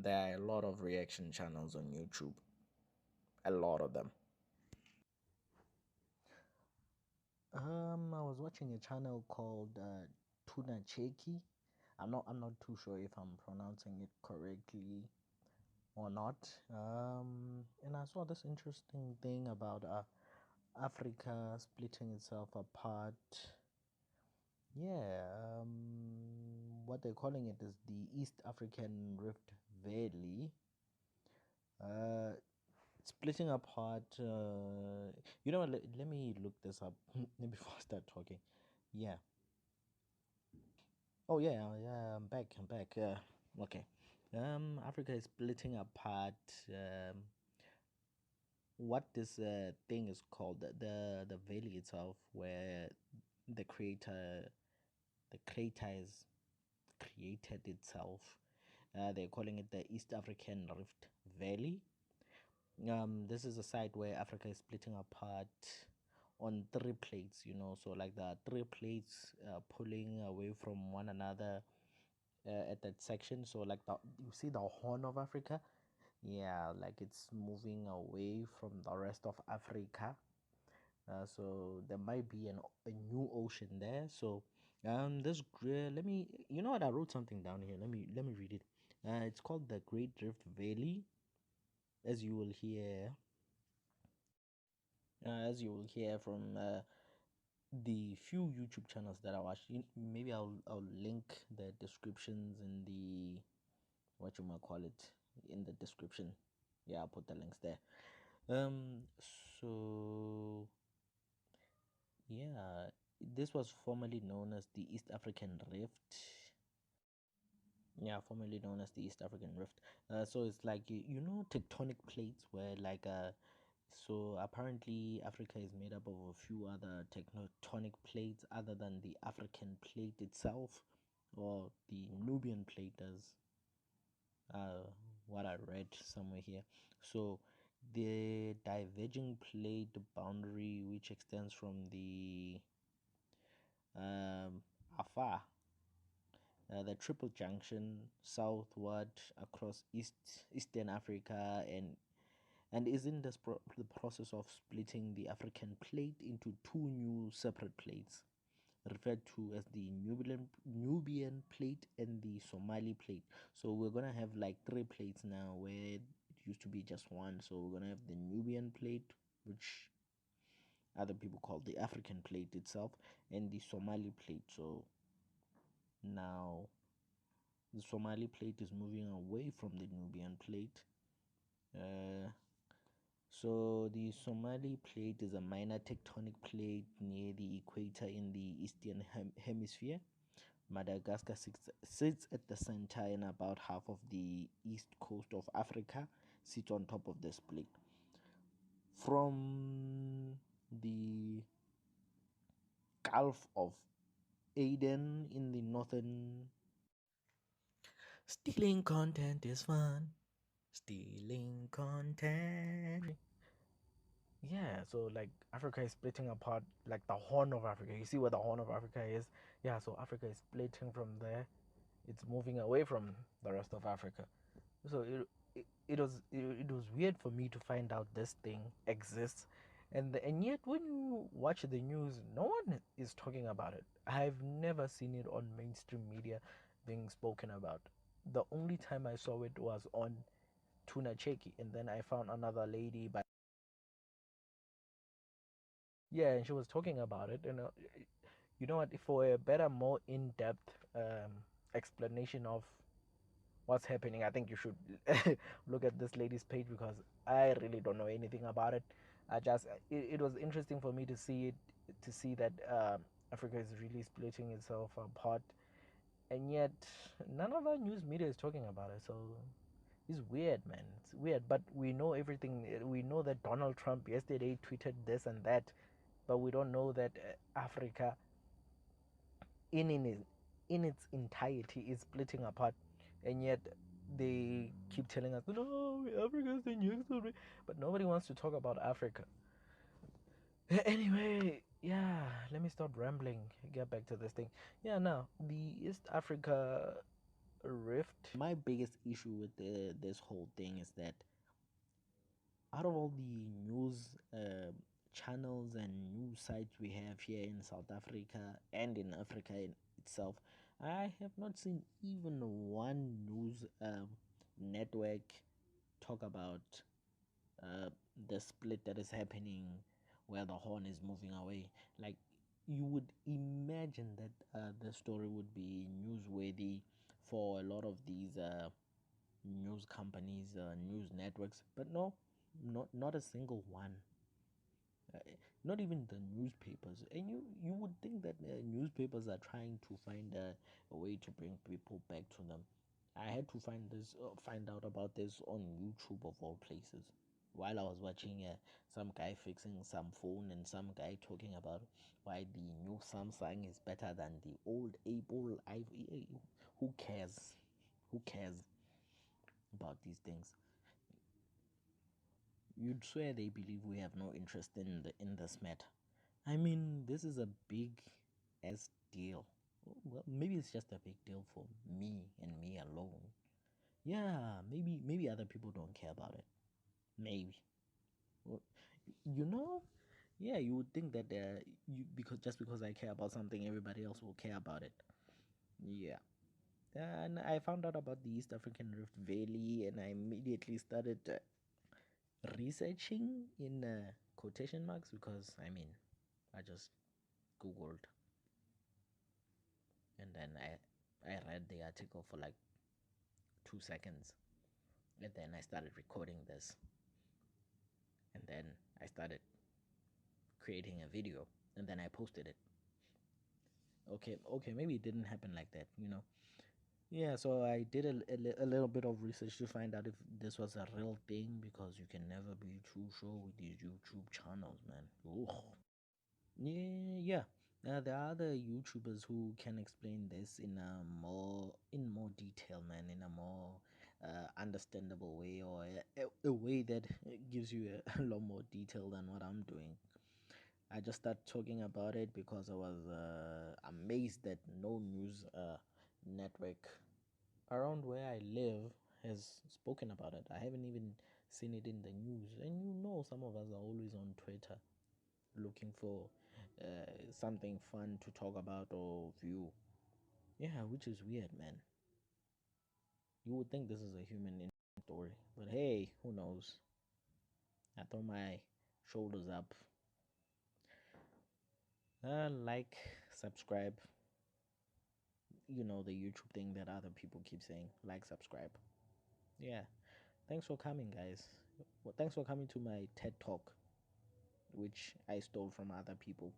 There are a lot of reaction channels on YouTube, a lot of them. I was watching a channel called Tuna Cheki. I'm not too sure if I'm pronouncing it correctly or not. And I saw this interesting thing about Africa splitting itself apart. Yeah, what they're calling it is the East African Rift Valley. Uh, Splitting apart. You know, let me look this up before I start talking. Yeah. Oh yeah, yeah. I'm back. I'm back. Okay. Africa is splitting apart. What this thing is called, the valley itself, where the creator the crater is created itself. They're calling it the East African Rift Valley. This is a site where Africa is splitting apart on three plates, so like the three plates pulling away from one another at that section. So like you see the Horn of Africa, yeah, like it's moving away from the rest of Africa. So there might be a new ocean there. So let me, you know what, I wrote something down here. Let me read it. It's called the Great Rift Valley, as you will hear. As you will hear from the few YouTube channels that I watch. Maybe I'll link the descriptions in the, what you might call it, in the description. Yeah, I'll put the links there. Um, so yeah, this was formerly known as the East African Rift. Yeah, formerly known as the East African Rift. So it's like, tectonic plates where like so apparently Africa is made up of a few other tectonic plates other than the African plate itself, or the Nubian plate, as what I read somewhere here. So the diverging plate boundary, which extends from the Afar, the triple junction southward across Eastern Africa, and is in the process of splitting the African plate into two new separate plates, referred to as the Nubian plate and the Somali plate. So we're gonna have like three plates now, where it used to be just one. So we're gonna have the Nubian plate, which other people call the African plate itself, and the Somali plate. So now the Somali plate is moving away from the Nubian plate. Uh, So the Somali plate is a minor tectonic plate near the equator in the eastern hemisphere. Madagascar sits at the center, and about half of the east coast of Africa sits on top of this plate. From the Gulf of Aden in the northern. Stealing content is fun. Stealing content. Yeah, so like Africa is splitting apart, like the Horn of Africa. You see where the Horn of Africa is? Yeah, so Africa is splitting from there. It's moving away from the rest of Africa. So it was weird for me to find out this thing exists, and yet when you watch the news, no one is talking about it. I've never seen it on mainstream media being spoken about. The only time I saw it was on Tuna Cheki, and then I found another lady by, yeah, and she was talking about it. And you know what? For a better, more in-depth explanation of what's happening, I think you should look at this lady's page, because I really don't know anything about it. It was interesting for me to see it, to see that Africa is really splitting itself apart, and yet none of our news media is talking about it. So it's weird, man. It's weird, but we know everything. We know that Donald Trump yesterday tweeted this and that, but we don't know that Africa in its entirety is splitting apart, and yet they keep telling us, no, Africa's the new story, but nobody wants to talk about Africa. Anyway, yeah, let me stop rambling. Get back to this thing. Yeah, now the East Africa Rift. My biggest issue with this whole thing is that out of all the news channels and news sites we have here in South Africa and in Africa in itself, I have not seen even one news network talk about uh, the split that is happening where the horn is moving away. Like, you would imagine that the story would be newsworthy for a lot of these news companies, news networks, but no, not a single one. Uh, Not even the newspapers. And you would think that newspapers are trying to find a way to bring people back to them. I had to find out about this on YouTube of all places. While I was watching some guy fixing some phone and some guy talking about why the new Samsung is better than the old Apple iPhone. Who cares? Who cares about these things? You'd swear they believe we have no interest in this matter. I mean, this is a big ass deal. Well, maybe it's just a big deal for me and me alone. Yeah, maybe other people don't care about it. Maybe. Well, you know, yeah, you would think that you because just because I care about something, everybody else will care about it. Yeah. And I found out about the East African Rift Valley, and I immediately started researching in quotation marks because I mean, I just googled and then I read the article for like 2 seconds, and then I started recording this, and then I started creating a video, and then I posted it. Okay, maybe it didn't happen like that. Yeah, so I did a little bit of research to find out if this was a real thing because you can never be too sure with these YouTube channels, man. Ugh. Yeah. There are other YouTubers who can explain this in more detail, man, in a more understandable way, or a way that gives you a lot more detail than what I'm doing. I just started talking about it because I was amazed that no news network around where I live has spoken about it. I haven't even seen it in the news, and some of us are always on Twitter looking for something fun to talk about or view. Yeah, which is weird, man. You would think this is a human story, but hey, who knows? I throw my shoulders up. Like, subscribe. You know the YouTube thing that other people keep saying. Like, subscribe. Yeah. Thanks for coming, guys. Well, thanks for coming to my TED Talk, which I stole from other people.